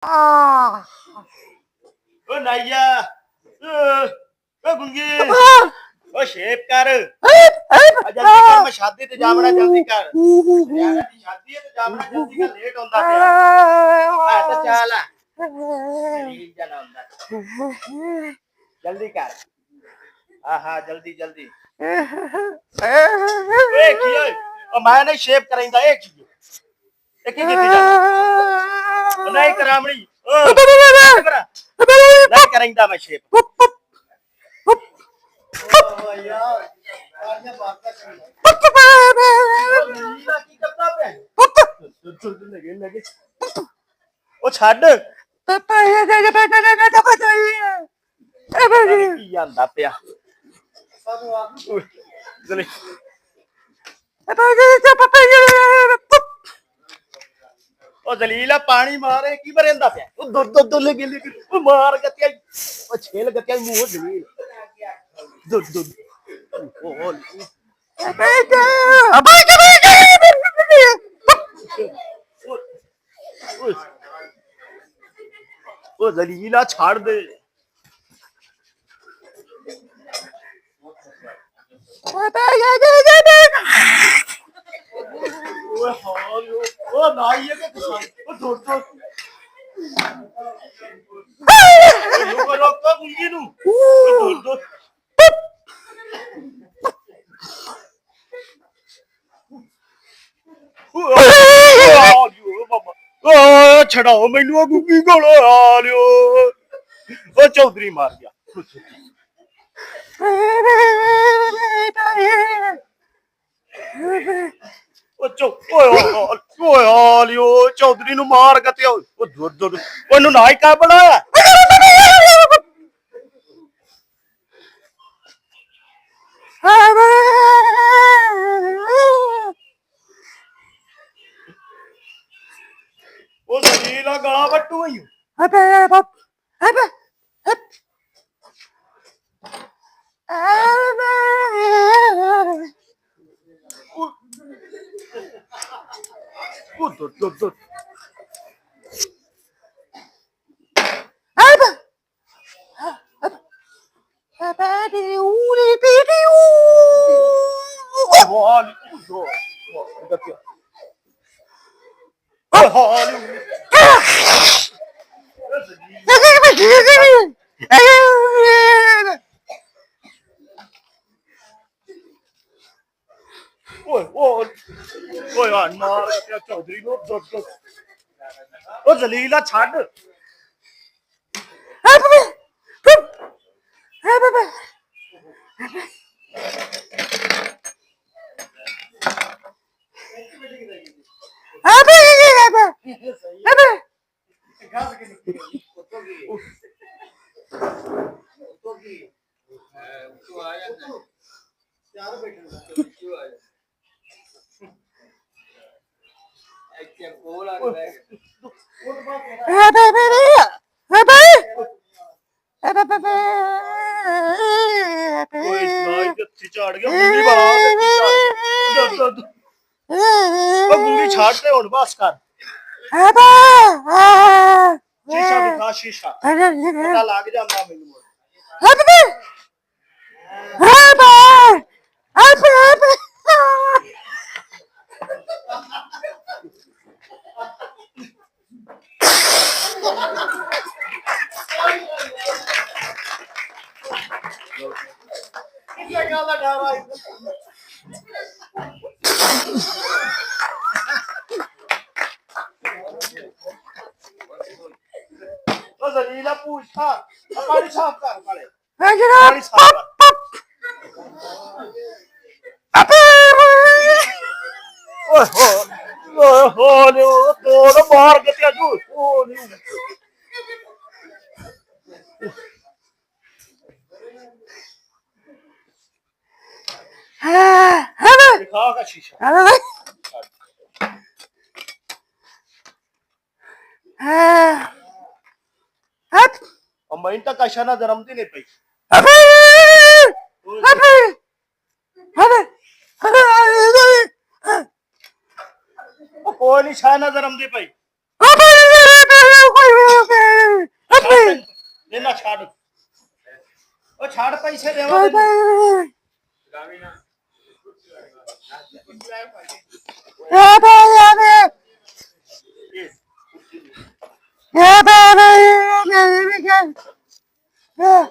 ओ नाइया ओ गुंगी ओ shape कर जल्दी कर मैं शादी ते जावड़ा जल्दी कर यार दी शादी है ते जावड़ा जल्दी कर लेट होंदा पिया आ तो चल जल्दी जाना होंदा जल्दी कर हां जल्दी जल्दी ओए की ओए ओ मैं नहीं शेप कराइंदा ए की की कीती जाना नहीं करामणी ओ नहीं कराइंदा मैं शेप ओ यार यार बात कर की करता पे लगे लगे ओ छੱਡ ਕੀ ਆਂਦਾ ਪਿਆ ਜਲੇ ਉਹ ਜ਼ਲੀਲਾ ਪਾਣੀ ਮਾਰੇ ਕੀ ਬਰੇਂਦਾ ਪਿਆ ਉਹ ਦੁੱਧ ਲੱਗੇ ਲੱਗੇ ਉਹ ਮਾਰ ਗੱਤਿਆ ਉਹ ਛੇਲ ਗੱਤਿਆ ਮੂੰਹ ਜ਼ਲੀਲ ਦੁੱਧ ਉਹ ਉਹ ਜ਼ਲੀਲਾ ਛੱਡ ਦੇ ਓਏ ਹਾਲ ਉਹ ਨਾਈ ਹੈ ਕਿ ਉਹ ਦੁੱਧ ਰੋਕ ਗੁੰਗੀ ਨੂੰ ਦੁੱਧ ਛਡਾਓ ਮੈਨੂੰ ਆ ਗੁੱਗੀ ਕੋਲ ਆ ਲਿਓ ਉਹ ਚੌਧਰੀ ਮਾਰ ਗਿਆ ਓਏ ਆ ਲਿਓ ਚੌਧਰੀ ਨੂੰ ਮਾਰ ਕੇ ਉਹ ਦੁੱਧ ਉਹਨੂੰ ਨਾ ਹੀ ਕਾ ਬਣਾਇਆ ਉਹ ਜ਼ਲੀਲਾ ਗਾਲਾਂ ਵੱਟੂ ਹੀ ਦੁੱਧ ਓਏ ਮਾਰ ਚੌਧਰੀ ਨੂੰ ਉਹ ਜ਼ਲੀਲਾ ਛੱਡ ਝਾੜ ਗਿਆ ਗੁੰਗੀ ਛੱਡ ਤੇ ਹੁਣ ਬਸ ਕਰ ਸ਼ੀਸ਼ਾ ਦਿਖਾ ਸ਼ੀਸ਼ਾ ਪਤਾ ਲੱਗ ਜਾਂਦਾ ਮੈਨੂੰ ਜ਼ਲੀਲਾ ਪੁੱਛਾ ਪਾਣੀ ਸਾਫ ਕਰ ਪਾਣੀ ਸਾਫ ਕਰ ਓਏ ਤੋੜ ਮਾਰ ਕੇ ਤੇ ਅਜੂ ਦਿਖਾ ਕਾ ਸ਼ੀਸ਼ਾ मैं तक अशाना जरमती नहीं पई कोई नहीं शाना जरमती पई ਫੜ ਪੈਸੇ ਦੇਵਾਂ Yeah,